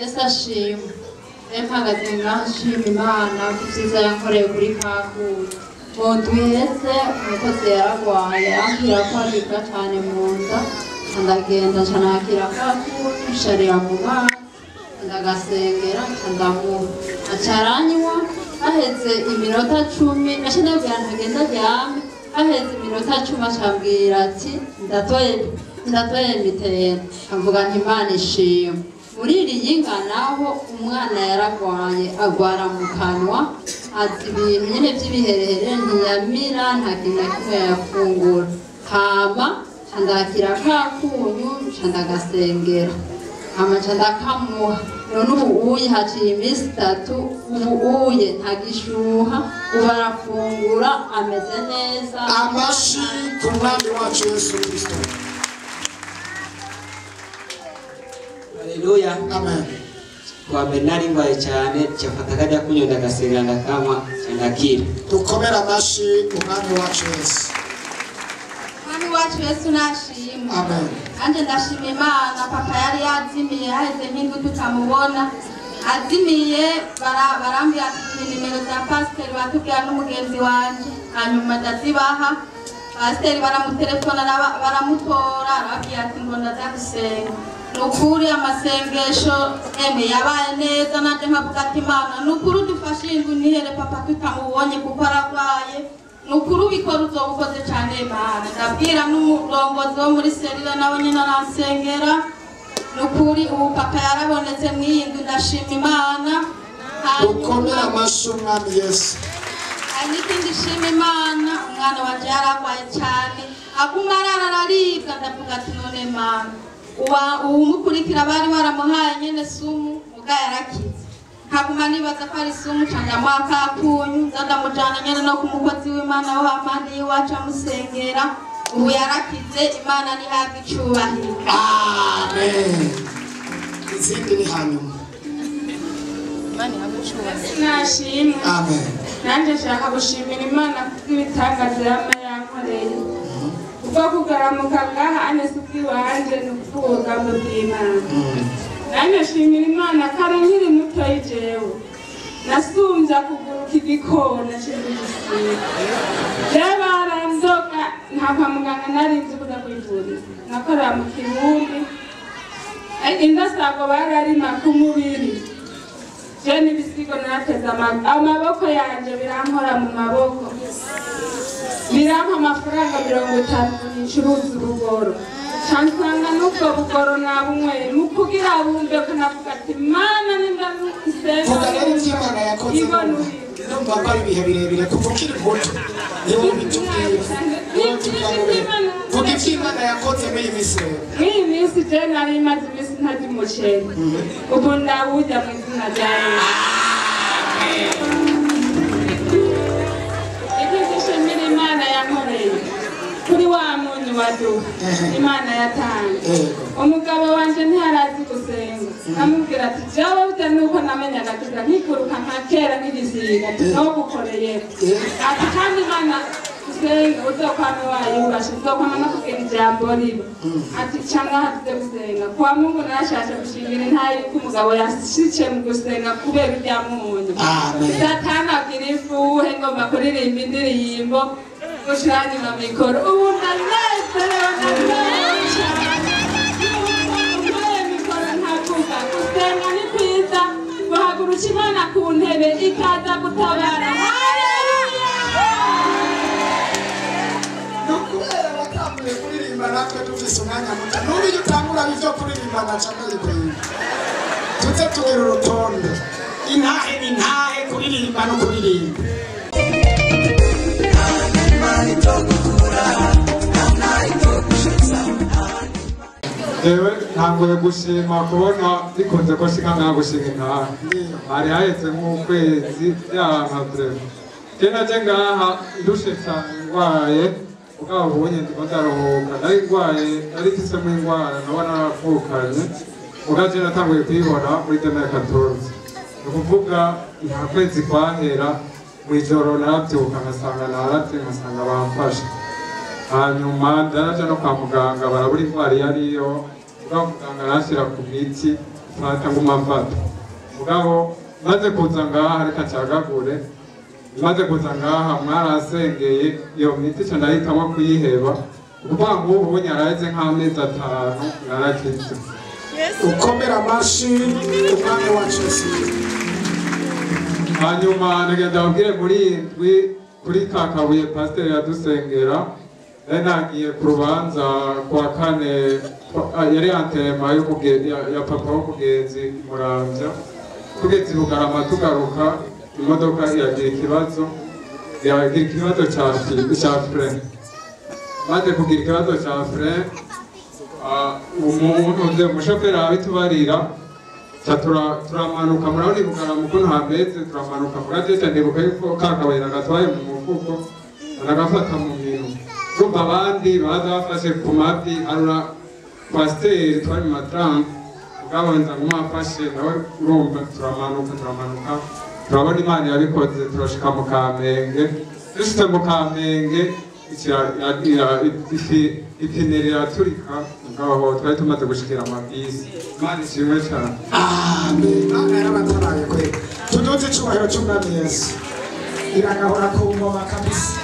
Yesu ashimwe. Mpagaze ngaho nshima Imana ku vyiza yankoreye kuri Kakuru. Mu ndwi iheze umukozi yaragwaye ambwira ko aribwa cane mu nda, ndagenda nca nakira Kakuru nsharira mu mazi ndagasengera nca ndamuha aca aranywa. Haheze iminota 10 naca ndabwira ntagenda aryame. Haheze iminota 10 acambwira ati ndatoye mitera. Amvuga nti Imana ishimwe. Muri iri yinga naho umwana yaragwaye agwara mu kanwa, ati ibintu nyene vy'ibiherehere ntiyamira, nta kintu na kimwe yafungura. Hama nca ndakira Kakunyu nca ndagasengera, hama nca ndakamuha. None ubu haciye iminsi 3, ubu ntagishuha, ubu arafungura ameze neza. Amashi ku mwami wacu Yesu Kristo. Haleluya. Amen. Kwa Bernard ngwaye cyane cyafata kajya kunyonda gasenga ndakama cyandakira. Tukomera amashi umwami wacu Yesu. Mwami wacu Yesu nashimwe. Amen. Anje ndashima Imana. Papa yari yazimiye haheze nk'indwi tutamubona. Azimiye barambwira ati nimero za pasiteri batubwira n'umugenzi wanje, hanyuma ndazibaha. Pasiteri baramutelefona baramutora arababwira ati ngo ndaza gusenga. Nukuri amasengesho yabaye neza, nanje nkavuga ati Imana nukuri dufashe indwi nihere papa tutamubonye kuko aragwaye. Nukuri ubikora uzobukoze cyane Imana. Ndabwira n'umurongozi wo muri serire nawe nyine aransengera. Nukuri ubu papa yarabonetse mwiyindwi, ndashima Imana. Ukomera amashi umwami Yesu. N'ikindi shima Imana, umwana wanje yaragwaye cyane aguma arararibwa. Ndavuga ati none Imana umukurikira bari baramuhaye nyene sumu muga yarakize. Nkaguma nibaza ko ari sumu canja mwa Kakunyu, ndamujana nyene no ku mukozi w'Imana wo hamandi iwacu amusengera. Ubu yarakize, Imana nihabwe icubahiro. Amen. Izindi ni hanyuma. Imana ihabwe icubahiro. Nashimwe. Amen. Nanje nshaka gushimira Imana kubw'ibitangaza yama yankoreye. Ubwo kugaramuka ngaha anesuki wanje n'ubugambo bw'Imana. Nanje nshimira Imana kare nkiri mutoyi jewe nasumvya kuguruka igikona c'igisiga. Baranzoga nta kwa muganga narinzi kuza kwivuriza, nakorera mu Kirundi. Indasago bararima ku mubiri. Je n'ibisigo nateze amaboko yanje birankora mu maboko, birampa amafaranga 50 n'incuruza urugoro. Cansanga n'ubwo bugoro nabunyweye mu kugira bumve ko navuga ati Mana nimba isenga Vuga rero ivy'Imana yakoze. Ndumva ko ari ibihe birebire kuva ukiri muto. Niwo bitubwira. Vuga ivy'Imana yakoze muri iyi minsi rero. Mw'iyi minsi je nari maze iminsi ntarya umuceri, ubu ndawurya mu izina rya Yesu. Ikindi nshimira Imana yankoreye kuri wa munyu waduha Imana yatanze. Umugabo wanje ntiyarazi gusenga, amubwira ati jawe bita nuko namenyaga kugira nkikuruka nka kera nk'igisiga no gukoreye ati kandi Imana gusenga uzokwame wayubasha, uzokwama no kugira ijambo riba. Ati canga hatuze gusenga kwa Mungu narashatse gushingira intayi yuko umugabo yashice mu gusenga kubera irya munyu. Satani agira ifuhe ngomba kuririmba indirimbo gushiranye na mikoro. Ubu ndanezerewe mikoro ntakuka gusenga ni kwiza, guhaguruka Imana ku ntebe ikaza gutabara. Natwe dufise umwanya muto n'ubu iyo utangura ivyo kuririmba nacaka yikwiye tuze tugira urutonde intahe n'intahe kuririmba no kuririmba. Ewe ntangoye gushima kubona bikunze ko shikanga gushinga intahe hari haheze nk'ukwezi byanka tena je ngaha ndushe cyane ngwaye ukaba ubonye ndimo ndaruhuka nari ngwaye nari mfisemo ingwara nabona naravukanye ugaje natanguye kuyibona muri 2014 ukuvuga nta kwezi kwahera mwijoro narabyuka ngasanga naravye ngasanga bamfashe hanyuma ndaraja no kwa muganga barabura indwara yariyo muganga arashira ku miti fata nguma mfata mugabo maze kuza ngaha reka cagagure maze kuza ngaha mwarasengeye iyo miti ca ndahitamo kuyiheba ukuvuga ngo ubu nyaraheze nk'amezi 5 narakize ukomera amashi umwami wacu Yesu. hanyuma nagenda babwire muri indwi kuri Kakabuye pasiteri yadusengera nagiye ku rubanza kwa kane yari anterema ya papa w'umugenzi Muramvya tugeze i Bugarama tugaruka imodoka yagira ikibazo ca frein maze kugira ikibazo ca frein umushoferi abitubarira turamanuka murabona i Bugarama uko ntameze turamanuka murateta ndibuka yuko Kakabuye nagatwaye mu mufuko anagafata mu minwe kumva abandi baza bafashe ku mavi harura pasiteri twari mu matrank ugabanza ngumafashe nawe urumva turamanuka turabona Imana yabikoze turashika mu Kamenge dushitse mu Kamenge ipine riraturika ngaho twari tumaze gushikira amabisi Imana ishimwe cyane amen. Imana yarabatabaye kwe tuduze icyubahiro cy'umwami Yesu iragahora ku ngoma kabisa.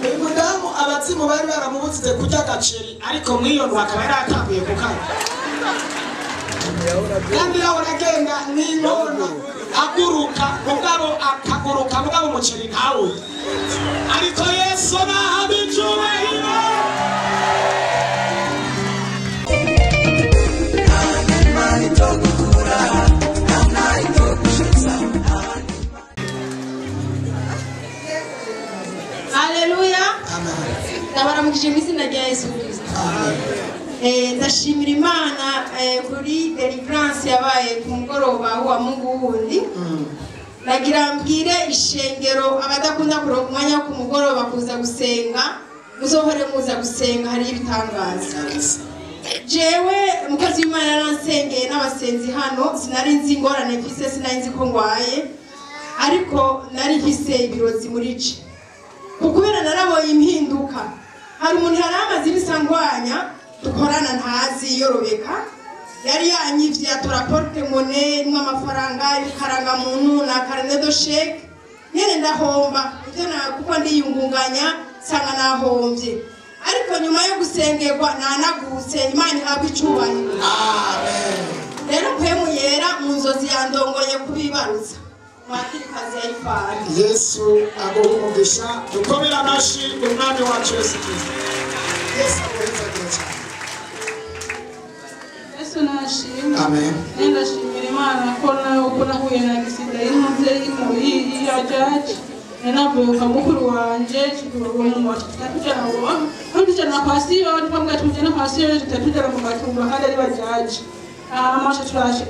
Uyu mudamu abazimu bari baramubujije kurya agaceri ariko mw'iyo ndwa akaba yari atanguye gukara kandi yahora agenda n'inkono aguruka mugabo umuceri ntawe ariko Yesu nahabe icyubahiro. Haleluya. Ndabaramukije mu izina rya Yesu Kristo. Ndashimira Imana kuri deliverance yabaye ku mugoroba wa Mungu wundi. Nagira mbwire ishengero abadakunda kuronka umwanya wo ku mugoroba kuza gusenga muzohore muza gusenga hari ibitangaza. Jewe umukozi w'Imana yaransengeye n'abasenzi hano sinari nzi ingorane mfise sinari nzi ko ngwaye ariko nari mfise ibirozi muri je kubera narabonye impinduka hari umuntu yaramaze ibisangwanya dukorana ntazi yorobeka yari yanyivye atora porte monnaie n'amafaranga ikaranga muntu na carnet de chèque nyene ndahomba ivyo kuko ndiyungunganya sanga nahombye ariko nyuma yo gusengerwa nanagutse Imana ihabwa icyubahiro amen. Rero mpemu yera mu nzozi yandongoye kubibaruza mwakirikazi yayifana Yesu aguha umugisha dukomera amashi umwami wacu Yesu Kristo. Yesu aguheza cyane. Yesu nashimye. Amen. Ndashimira Imana ko nahuye na gisida y'umuvyeyi muri ya jaji nanavuka mukuru wanje chikurumu tatujana ngo kwa siyo twambwa tujana kwa siyo tatujana mu matumba kandi ari bajaji amasha turaje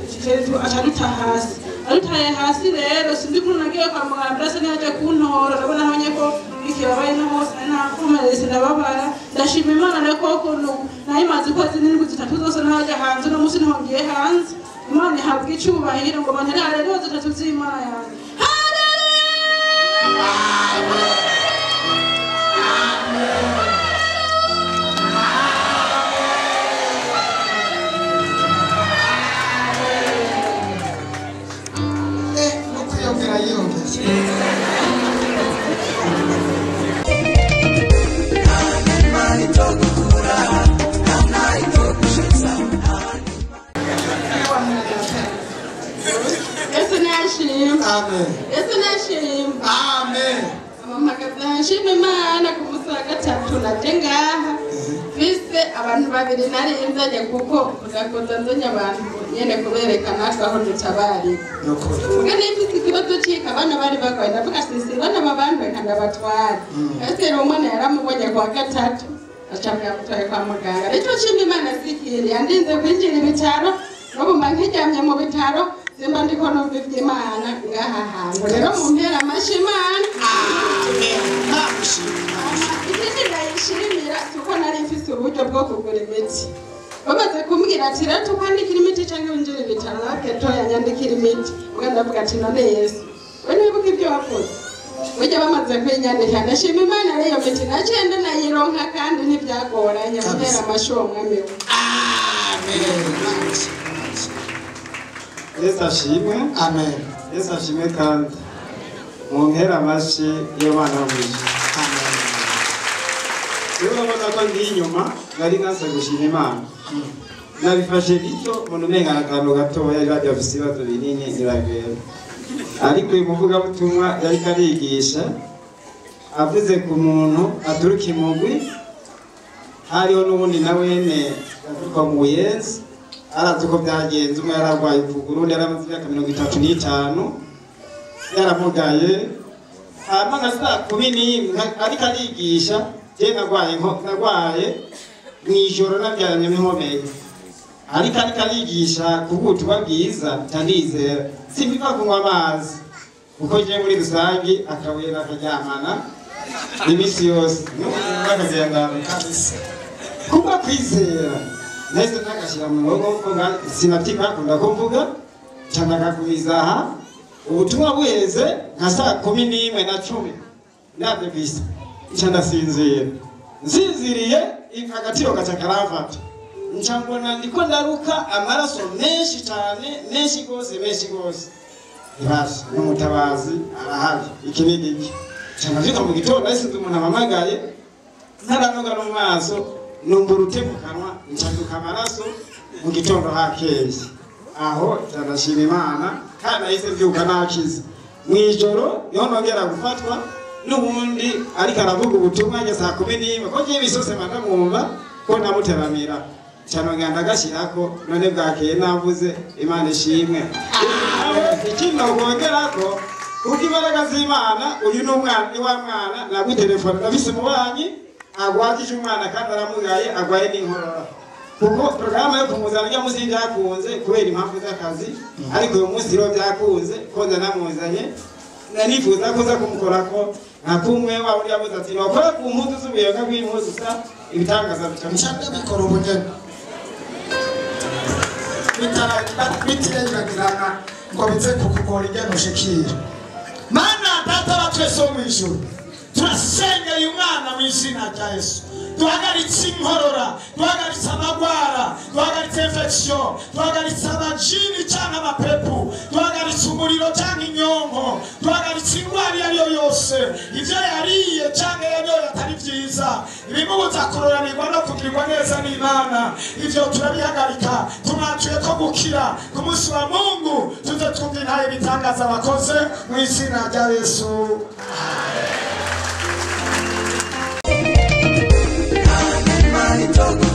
acharuta hasi arutaye hasi rero sindikuru nagiye kwa muganga se naje kuntora ndabona hanye ko ikibabaye no hose nakomeretse ndababara ndashima Imana nako kuntu nayimaze ko zinini zitatu zose naje hanze no musi ntongiye hanze Imana ihabwa icyubahiro ngo bantare rero zitatu z'Imana yanjye. Amen. Yesu nashimye. Amen. Amamagaza nshimye Imana ku munsi wa gatatu natengaha. Bise abantu babiri nari inzanye kuko ugakoza nzanye abantu nyene kuberekana aho dutabari. Ubwo nifite ikibazo cyika abana bari bagwaye ndavuga sisi bana babandwe kandi abatwara. Ese rero umwana yaramubonye kwa gatatu acamya mutwaye kwa muganga. Rero nshimye Imana zikiri yandinze kwinjira ibitaro no mba nkijamye mu bitaro simba ndiko numva ivy'Imana ngaha hantu rero mumpera amashi Imana. Amen. Ikindi ndayishimira kuko nari mfise uburyo bwo kugura imiti bamaze kumbwira ati rero tukwandikira imiti cyangwa winjira ibitaro naketo yanyandikira imiti ubwo ndavuga ati none Yesu we nibuka ibyo wakoze burya bamaze kwinyandikira ndashima Imana rero iyo miti nagenda nayironka kandi ntibyagoranye mumpera amashi uwo mwami we. Amen. Yesu ashimwe. Amen. Yesu ashimwe kandi mu mpera amashi iyo bana bamwishe. Amen. Iyo urabona ko ndi inyuma nari nasa gushima Imana. Nabifashe bityo umuntu umenga akantu gatoya yari afise ibibazo binini nibagera. Ariko uyu muvugabutumwa yari karigisha avuze ku muntu aturuka imugwi, hariho n'ubundi nawene aturuka mu Buyenzi, arazi uko byagenze. Umwe yararwaye ukuguru, undi yaramaze imyaka 35 yaramugaye, hama nka saa 10 ariko arigisha je nagwaye mw'ijoro nabyaranye n'inkomeye, ariko arigisha ku butumwa bwiza ndizera simbiva kunywa amazi kuko je muri rusangi akabuye nakaryamana imisi yose n'akagendana kabisa kuba kwizera nahise nakashira mu mugongo ko sinatinya kunda kuvuga cyane akagumiza aha ubutumwa buheze nka saa 11 na 10 ndabye kwisa ndasinzira nsinziriye agatiro gaca karavata ncambona ndiko ndaruka amaraso menshi cyane, menshi gose ibasha n'umutabazi arahari ikinigiki cyangwa mu gitondo nasize umuntu amamagaye ntaranoga no mu maso numva urute mu kanwa ncanduka amaraso mu gitondo hakeye aho cyandashima Imana kandi nahise mbyuka nakize mw'ijoro niho nongera gufatwa n'ubundi ariko aravuga ubutumwa njye saa 11 ko ngiye bisose mandamwumva ko namuteramira cyane nganda gashirako none bwakeye navuze Imana ishimwe. Ikindi ngongerako kuko imbaraga z'Imana uyu n'umwana wa mwana nagutelefona nabise mubanyi agwakije umwana kandi aramugaye agwaye n'inkorora kuko programme yo kumuzana njya muzinja yakunze kubera impamvu z'akazi, ariko uyu munsi rero byakunze ko namuzanye nanifuza kuza kumukorako nakumwe wa uri yabuze ati wakora ku mpuzu z'ubuyoga bw'impuzu sa ibitangaza Nshaka bikora ubugeni bitirengagirana ngo bize kukugora igeno shikira. Mana data wa twese wo mw'ijuru turasengeye umwana mu izina rya Yesu, duhagaritse inkorora, duhagaritse amagwara, duhagaritse infection, duhagaritse amajini cyangwa amapepu, duhagaritse umuriro cyangwa inyonko, duhagaritse indwara iyo ariyo yose, ibyo yariye cyangwa yanyoye atari byiza, ibimubuza kuroranirwa no kugirirwa neza n'Imana, ibyo turabihagarika. Tumatuye ko gukira ku munsi wa Mungu, tuze twumve ntaye bitangaza abakoze mu izina rya Yesu. Amen.